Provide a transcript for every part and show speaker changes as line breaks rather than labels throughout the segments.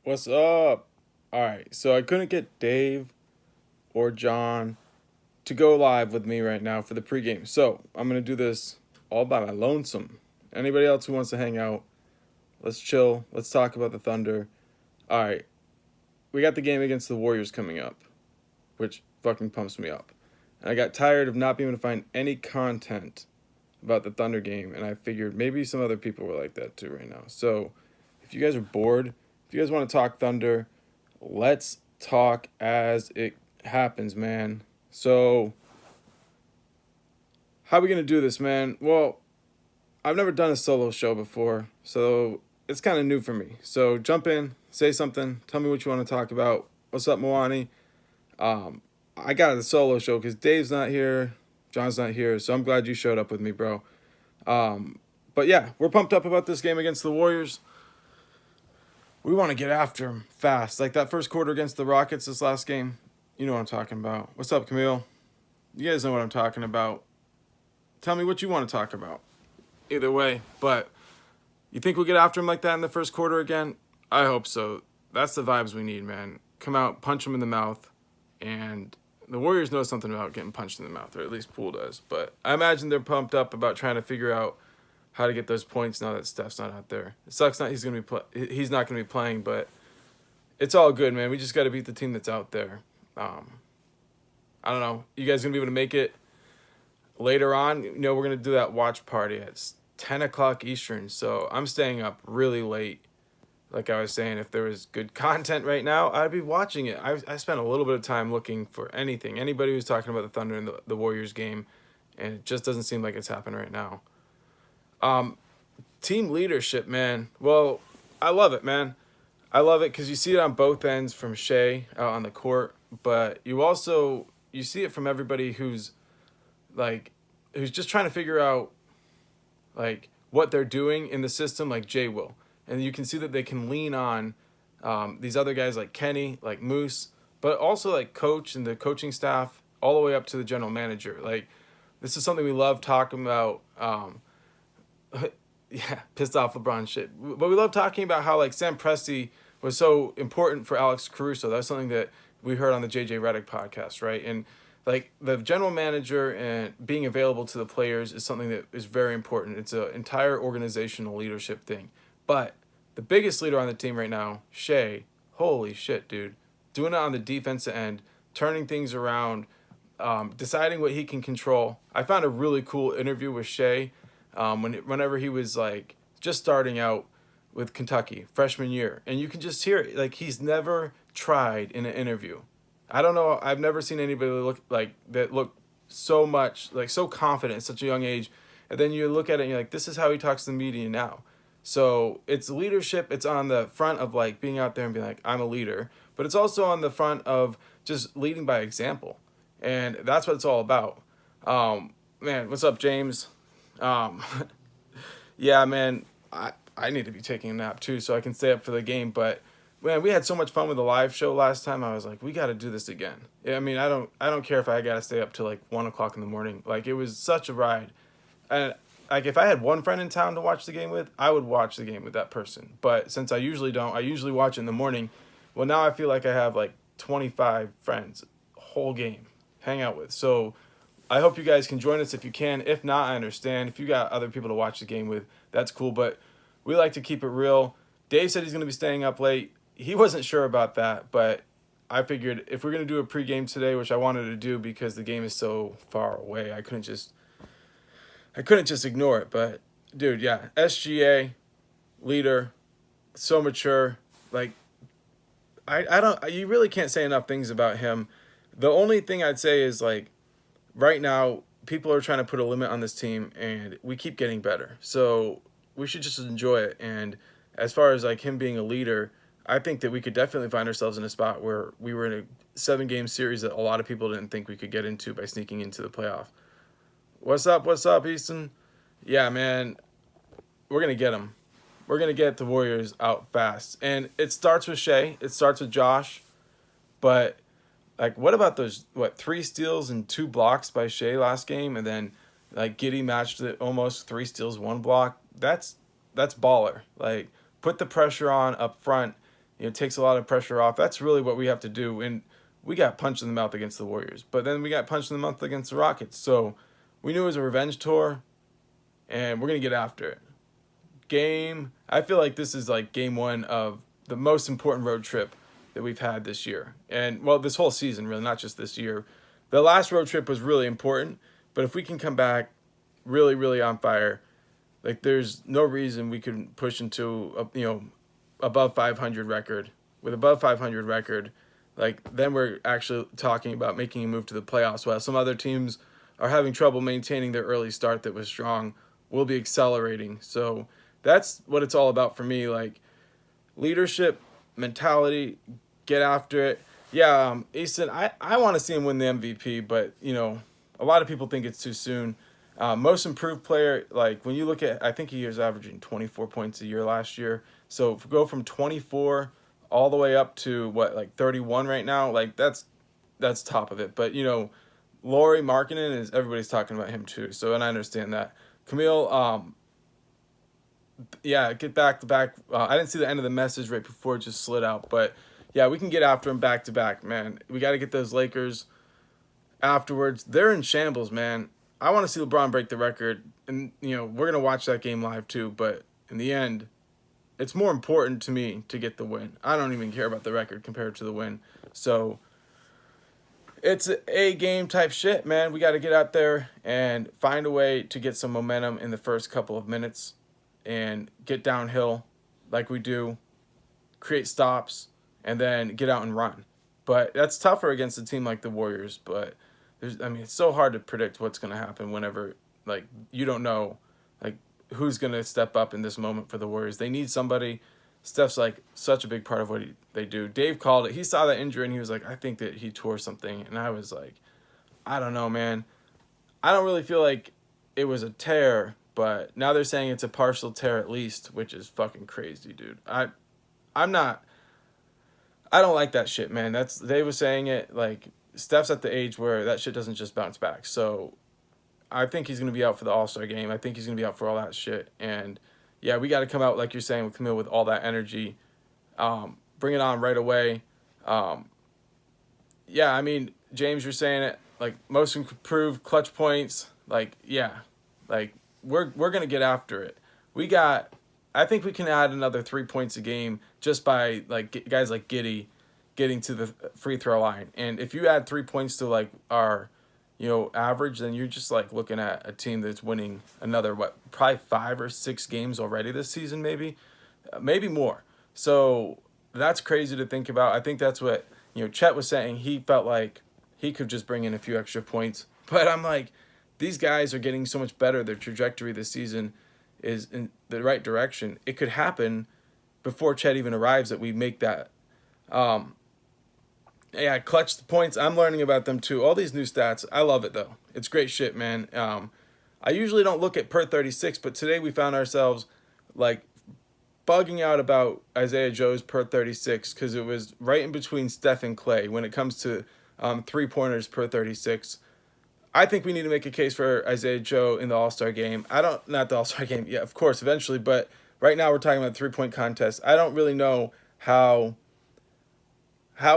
What's up? All right, so I couldn't get Dave or John to go live with me right now for the pregame. So I'm going to do this all by my lonesome. Anybody else who wants to hang out, let's chill. Let's talk about the Thunder. All right, we got the game against the Warriors coming up, which fucking pumps me up. And I got tired of not being able to find any content about the Thunder game, and I figured maybe some other people were like that too right now. So if you guys are bored, if you guys want to talk Thunder, let's talk as it happens, man. So, how are we going to do this, man? Well, I've never done a solo show before, so it's kind of new for me. So, jump in, say something, tell me what you want to talk about. What's up, Moani? I got a solo show because Dave's not here, John's not here, so I'm glad you showed up with me, bro. But yeah, we're pumped up about this game against the Warriors. We want to get after them fast. Like that first quarter against the Rockets this last game. You know what I'm talking about. What's up, Camille? You guys know what I'm talking about. Tell me what you want to talk about. Either way, but you think we'll get after them like that in the first quarter again? I hope so. That's the vibes we need, man. Come out, punch them in the mouth, and the Warriors know something about getting punched in the mouth, or at least Poole does. But I imagine they're pumped up about trying to figure out how to get those points now that Steph's not out there. It sucks not he's not gonna be playing, but it's all good, man. We just got to beat the team that's out there. I don't know. You guys gonna be able to make it later on? You know, we're gonna do that watch party at 10 o'clock Eastern, so I'm staying up really late. Like I was saying, if there was good content right now, I'd be watching it. I spent a little bit of time looking for anything. Anybody who's talking about the Thunder and the Warriors game, and it just doesn't seem like it's happening right now. Team leadership, man. Well, I love it, man. I love it because you see it on both ends from Shea out on the court, but you see it from everybody who's just trying to figure out like what they're doing in the system, like Jay will, and you can see that they can lean on these other guys like Kenny, like Moose, but also like coach and the coaching staff all the way up to the general manager. Like this is something we love talking about. Yeah, pissed off LeBron shit. But we love talking about how like Sam Presti was so important for Alex Caruso. That's something that we heard on the JJ Redick podcast, right? And like the general manager and being available to the players is something that is very important. It's an entire organizational leadership thing. But the biggest leader on the team right now, Shea, holy shit, dude, doing it on the defensive end, turning things around, deciding what he can control. I found a really cool interview with Shea whenever he was like just starting out with Kentucky freshman year, and you can just hear it. Like he's never tried in an interview. I don't know. I've never seen anybody look so much like so confident at such a young age, and then you look at it and you're like, this is how he talks to the media now. So it's leadership. It's on the front of like being out there and being like, I'm a leader, but it's also on the front of just leading by example, and that's what it's all about. Man, what's up, James? Um, yeah, man, I need to be taking a nap too so I can stay up for the game. But man, we had so much fun with the live show last time. I was like, we got to do this again. Yeah, I mean, I don't care if I got to stay up till like 1 o'clock in the morning. Like it was such a ride, and like if I had one friend in town to watch the game with, I would watch the game with that person. But since I usually don't, I usually watch it in the morning. Well, now I feel like I have like 25 friends, whole game, hang out with. So I hope you guys can join us if you can. If not, I understand. If you got other people to watch the game with, that's cool. But we like to keep it real. Dave said he's going to be staying up late. He wasn't sure about that, but I figured if we're going to do a pregame today, which I wanted to do because the game is so far away, I couldn't just ignore it. But dude, yeah, SGA leader, so mature. Like I don't you really can't say enough things about him. The only thing I'd say is like right now, people are trying to put a limit on this team, and we keep getting better. So we should just enjoy it. And as far as like him being a leader, I think that we could definitely find ourselves in a spot where we were in a 7-game series that a lot of people didn't think we could get into by sneaking into the playoff. What's up? What's up, Easton? Yeah, man, we're gonna get them. We're gonna get the Warriors out fast, and it starts with Shea. It starts with Josh, but like, what about those 3 steals and 2 blocks by Shea last game, and then like Giddey matched it almost 3 steals, 1 block. That's baller. Like, put the pressure on up front, it takes a lot of pressure off. That's really what we have to do. And we got punched in the mouth against the Warriors, but then we got punched in the mouth against the Rockets. So we knew it was a revenge tour, and we're going to get after it. I feel like this is like game one of the most important road trip that we've had this year. And, well, this whole season, really, not just this year. The last road trip was really important, but if we can come back really, really on fire, like there's no reason we could push into above 500 record. With above 500 record, like then we're actually talking about making a move to the playoffs. While some other teams are having trouble maintaining their early start that was strong, we'll be accelerating. So that's what it's all about for me. Like leadership, mentality, get after it. Yeah, Easton, I want to see him win the MVP, but a lot of people think it's too soon. Most improved player, like when you look at, I think he was averaging 24 points a year last year. So if we go from 24 all the way up to 31 right now, like that's top of it. But Lauri Markkanen everybody's talking about him too. So, and I understand that. Camille, get back to back. I didn't see the end of the message right before it just slid out, but yeah, we can get after him back to back, man. We got to get those Lakers afterwards. They're in shambles, man. I want to see LeBron break the record, and we're gonna watch that game live too. But in the end, it's more important to me to get the win. I don't even care about the record compared to the win. So it's a game type shit, man. We got to get out there and find a way to get some momentum in the first couple of minutes and get downhill like we do, create stops, and then get out and run. But that's tougher against a team like the Warriors. But it's so hard to predict what's going to happen whenever, you don't know, who's going to step up in this moment for the Warriors. They need somebody. Steph's, such a big part of what they do. Dave called it. He saw that injury, and he was like, I think that he tore something. And I was like, I don't know, man. I don't really feel like it was a tear, but now they're saying it's a partial tear at least, which is fucking crazy, dude. I don't like that shit, man. They were saying it, Steph's at the age where that shit doesn't just bounce back. So I think he's going to be out for the All-Star game. I think he's going to be out for all that shit. And, yeah, we got to come out, like you're saying, with Camille, with all that energy. Bring it on right away. James, you're saying it. Most improved clutch points. We're going to get after it. I think we can add another 3 points a game just by, guys like Giddey getting to the free throw line. And if you add 3 points to, our average, then you're just looking at a team that's winning another probably 5 or 6 games already this season, maybe more. So that's crazy to think about. I think that's what Chet was saying. He felt like he could just bring in a few extra points, but I'm like, these guys are getting so much better. Their trajectory this season is in the right direction. It could happen before Chet even arrives that we make that. Clutch the points. I'm learning about them too. All these new stats. I love it though. It's great shit, man. I usually don't look at per 36, but today we found ourselves bugging out about Isaiah Joe's per 36 because it was right in between Steph and Clay when it comes to 3-pointers per 36. I think we need to make a case for Isaiah Joe in the All-Star game. Not the All-Star game. Yeah, of course, eventually, but right now we're talking about the 3-point contest. I don't really know how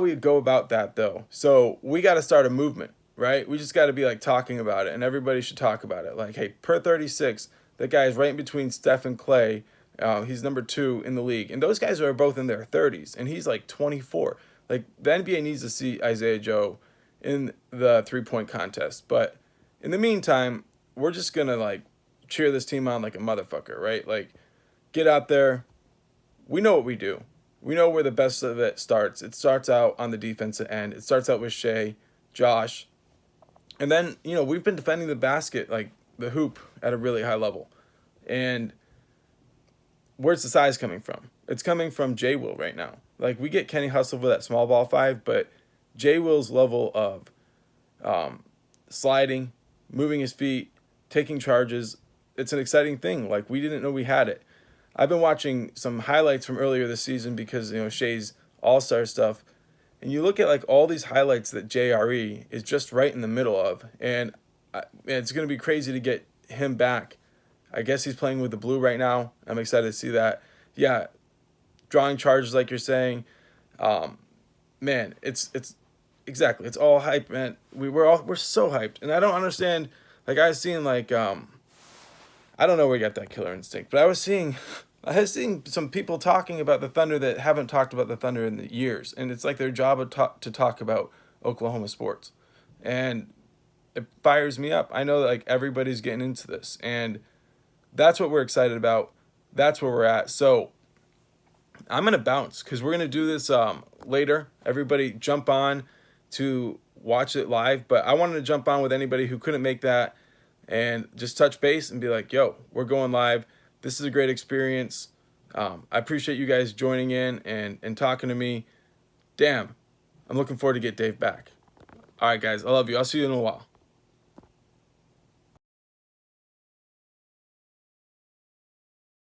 we go about that though. So we got to start a movement, right? We just got to be talking about it, and everybody should talk about it. Hey, per 36, that guy is right in between Steph and Clay. He's number 2 in the league, and those guys are both in their 30s, and he's 24. The NBA needs to see Isaiah Joe in the 3-point contest. But in the meantime, we're just gonna cheer this team on like a motherfucker, right? Get out there. We know what we do. We know where the best of it starts. It starts out on the defensive end. It starts out with Shea, Josh. And then, we've been defending the basket, the hoop, at a really high level. And where's the size coming from? It's coming from J. Will right now. We get Kenny Hustle for that small ball 5, but J. Will's level of sliding, moving his feet, taking charges, it's an exciting thing. We didn't know we had it. I've been watching some highlights from earlier this season because, Shea's all-star stuff. And you look at, all these highlights that JRE is just right in the middle of. And it's going to be crazy to get him back. I guess he's playing with the blue right now. I'm excited to see that. Yeah, drawing charges like you're saying. Man, it's exactly, it's all hype, man. We're so hyped, and I don't understand. Like I was seeing I don't know where you got that killer instinct, but I was seeing some people talking about the Thunder that haven't talked about the Thunder in the years, and it's like their job to talk about Oklahoma sports, and it fires me up. I know that like everybody's getting into this, and that's what we're excited about. That's where we're at. So I'm gonna bounce because we're gonna do this later. Everybody jump on to watch it live, but I wanted to jump on with anybody who couldn't make that and just touch base and be like, yo, we're going live. This is a great experience. I appreciate you guys joining in and talking to me. Damn, I'm looking forward to get Dave back. All right, guys, I love you. I'll see you in a while.